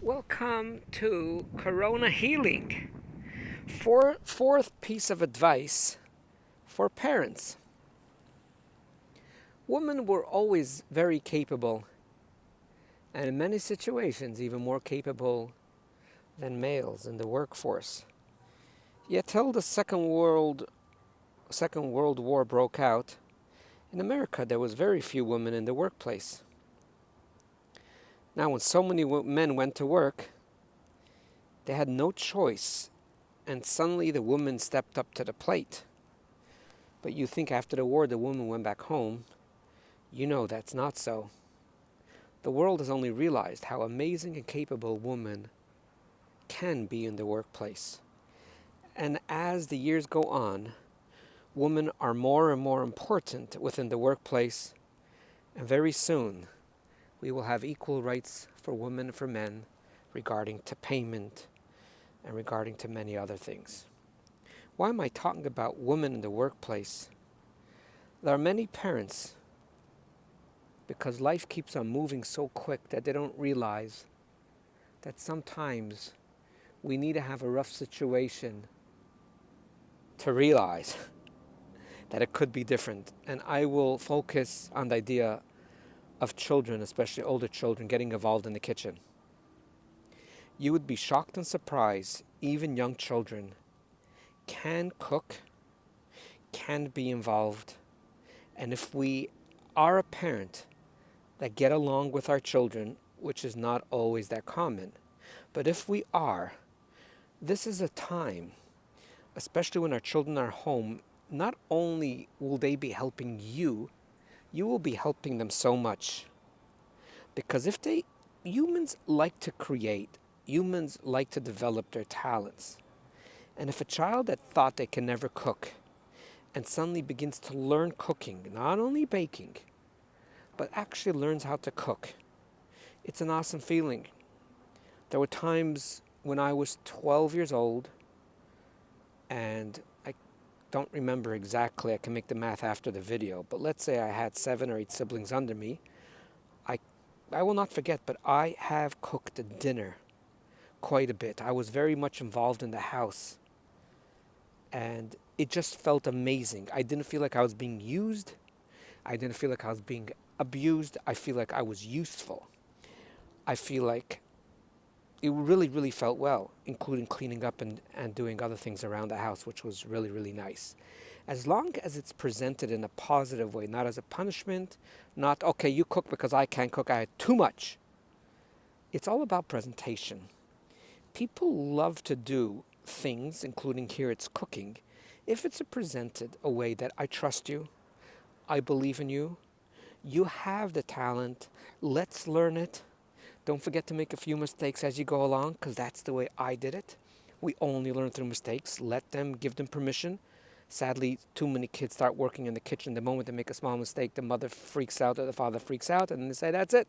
Welcome to Corona Healing. Fourth piece of advice for parents. Women were always very capable, and in many situations even more capable than males in the workforce. Yet till the Second World War broke out, in America there was very few women in the workplace. Now when so many men went to work, they had no choice, and suddenly the women stepped up to the plate. But you think after the war the woman went back home. You know that's not so. The world has only realized how amazing and capable women can be in the workplace. And as the years go on, women are more and more important within the workplace, and very soon we will have equal rights for women and for men regarding to payment and regarding to many other things. Why am I talking about women in the workplace? There are many parents, because life keeps on moving so quick, that they don't realize that sometimes we need to have a rough situation to realize that it could be different. And I will focus on the idea of children, especially older children, getting involved in the kitchen. You would be shocked and surprised, even young children can cook, can be involved. And if we are a parent that get along with our children, which is not always that common, but if we are, this is a time, especially when our children are home, not only will they be helping you, you will be helping them so much. Because humans like to create, humans like to develop their talents. And if a child that thought they can never cook and suddenly begins to learn cooking, not only baking, but actually learns how to cook, it's an awesome feeling. There were times when I was 12 years old, and I don't remember exactly, I can make the math after the video, but let's say I had 7 or 8 siblings under me. I will not forget, but I have cooked dinner quite a bit. I was very much involved in the house, and it just felt amazing. I didn't feel like I was being used. I didn't feel like I was being abused. I feel like I was useful. I feel like it really, really felt well, including cleaning up and doing other things around the house, which was really, really nice. As long as it's presented in a positive way, not as a punishment, not, okay, you cook because I can't cook, I had too much. It's all about presentation. People love to do things, including here it's cooking, if it's presented a way that I trust you, I believe in you, you have the talent, let's learn it. Don't forget to make a few mistakes as you go along, because that's the way I did it. We only learn through mistakes. Let them, give them permission. Sadly, too many kids start working in the kitchen. The moment they make a small mistake, the mother freaks out or the father freaks out, and they say, that's it.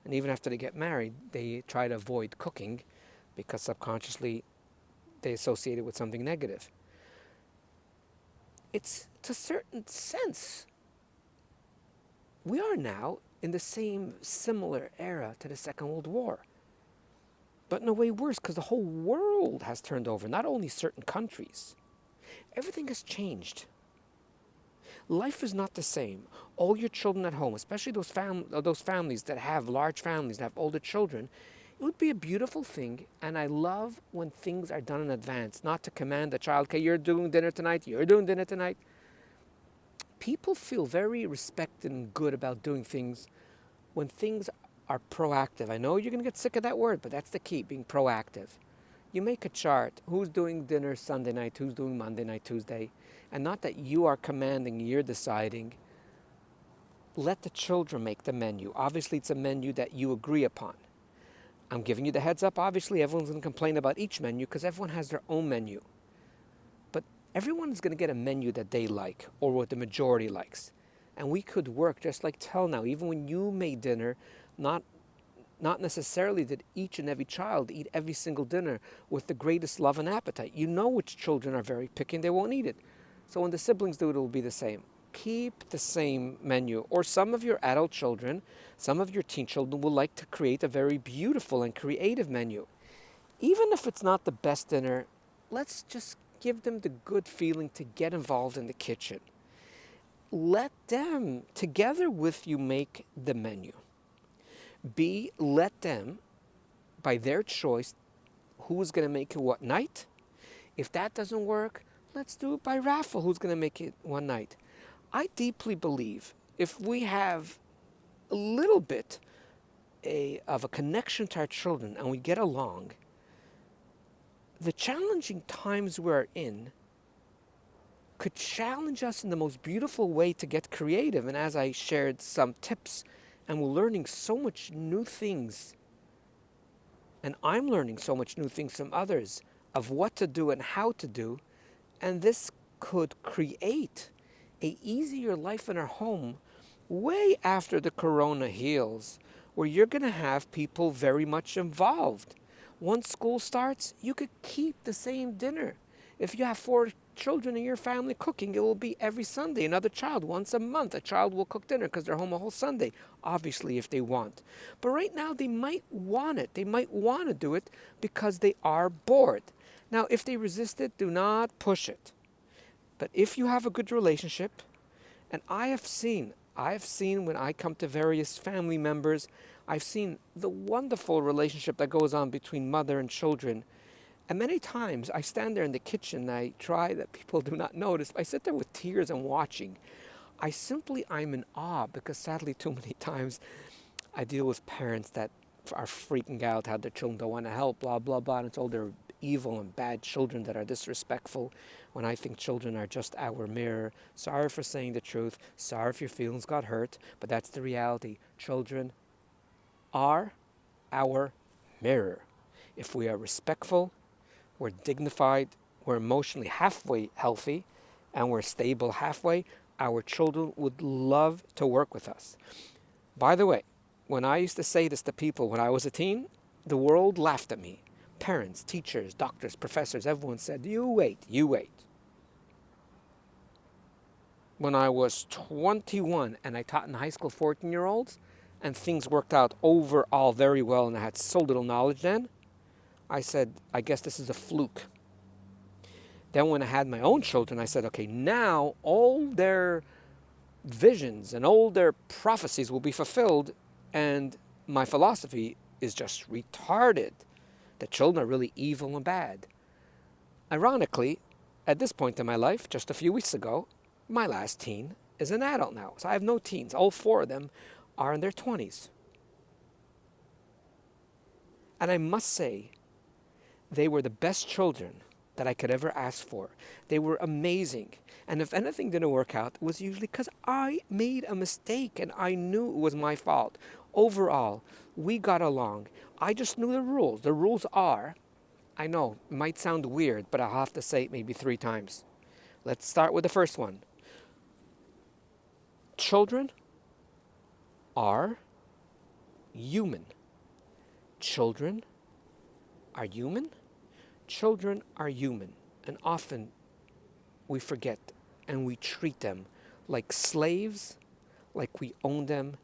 And even after they get married, they try to avoid cooking because subconsciously they associate it with something negative. It's, to a certain sense, we are now in the same similar era to the Second World War. But in a way worse, because the whole world has turned over, not only certain countries. Everything has changed. Life is not the same. All your children at home, especially those families that have large families and have older children, it would be a beautiful thing, and I love when things are done in advance, not to command the child, okay, you're doing dinner tonight, you're doing dinner tonight. People feel very respected and good about doing things when things are proactive. I know you're going to get sick of that word, but that's the key, being proactive. You make a chart, who's doing dinner Sunday night, who's doing Monday night, Tuesday, and not that you are commanding, you're deciding. Let the children make the menu. Obviously, it's a menu that you agree upon. I'm giving you the heads up. Obviously, everyone's going to complain about each menu because everyone has their own menu. But everyone's going to get a menu that they like or what the majority likes. And we could work just like till now. Even when you made dinner, not necessarily did each and every child eat every single dinner with the greatest love and appetite. You know which children are very picky and they won't eat it. So when the siblings do it, it will be the same. keep the same menu. Or some of your adult children, some of your teen children will like to create a very beautiful and creative menu. Even if it's not the best dinner, let's just give them the good feeling to get involved in the kitchen. Let them, together with you, make the menu. B, let them, by their choice, who's going to make it what night. If that doesn't work, let's do it by raffle. Who's going to make it one night? I deeply believe if we have a little bit of a connection to our children and we get along, the challenging times we're in could challenge us in the most beautiful way to get creative. And as I shared some tips, and we're learning so much new things, and I'm learning so much new things from others of what to do and how to do, and this could create a easier life in our home way after the corona heals, where you're going to have people very much involved. Once school starts, you could keep the same dinner. If you have 4 children in your family cooking, it will be every Sunday. Another child, once a month, a child will cook dinner because they're home a whole Sunday, obviously, if they want. But right now, they might want it. They might want to do it because they are bored. Now, if they resist it, do not push it. But if you have a good relationship, and I have seen when I come to various family members, I've seen the wonderful relationship that goes on between mother and children. And many times I stand there in the kitchen and I try that people do not notice. I sit there with tears and watching. I'm in awe because sadly too many times I deal with parents that are freaking out how their children don't want to help, blah, blah, blah. And it's all their evil and bad children that are disrespectful, when I think children are just our mirror. Sorry for saying the truth. Sorry if your feelings got hurt, but that's the reality. Children are our mirror. If we are respectful, we're dignified, we're emotionally halfway healthy, and we're stable halfway, our children would love to work with us. By the way, when I used to say this to people when I was a teen, the world laughed at me. Parents, teachers, doctors, professors, everyone said, you wait, you wait. When I was 21 and I taught in high school 14-year-olds, and things worked out overall very well and I had so little knowledge then, I said, I guess this is a fluke. Then when I had my own children, I said, okay, now all their visions and all their prophecies will be fulfilled, and my philosophy is just retarded. The children are really evil and bad. Ironically, at this point in my life, just a few weeks ago, my last teen is an adult now. So I have no teens. All 4 of them are in their 20s. And I must say, they were the best children that I could ever ask for. They were amazing. And if anything didn't work out, it was usually because I made a mistake and I knew it was my fault. Overall, we got along. I just knew the rules. The rules are, I know, it might sound weird, but I'll have to say it maybe 3 times. Let's start with the first one. Children are human. Children are human. Children are human. And often we forget and we treat them like slaves, like we own them,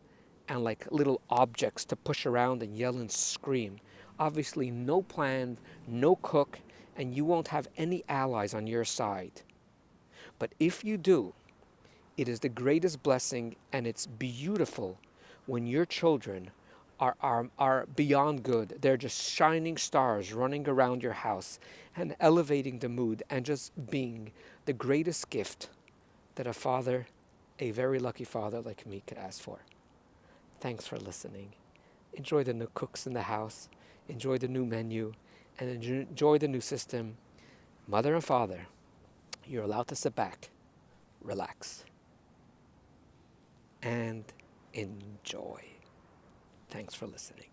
and like little objects to push around and yell and scream. Obviously, no plan, no cook, and you won't have any allies on your side. But if you do, it is the greatest blessing, and it's beautiful when your children are beyond good. They're just shining stars running around your house and elevating the mood and just being the greatest gift that a father, a very lucky father like me, could ask for. Thanks for listening. Enjoy the new cooks in the house. Enjoy the new menu. And enjoy the new system. Mother and father, you're allowed to sit back, relax, and enjoy. Thanks for listening.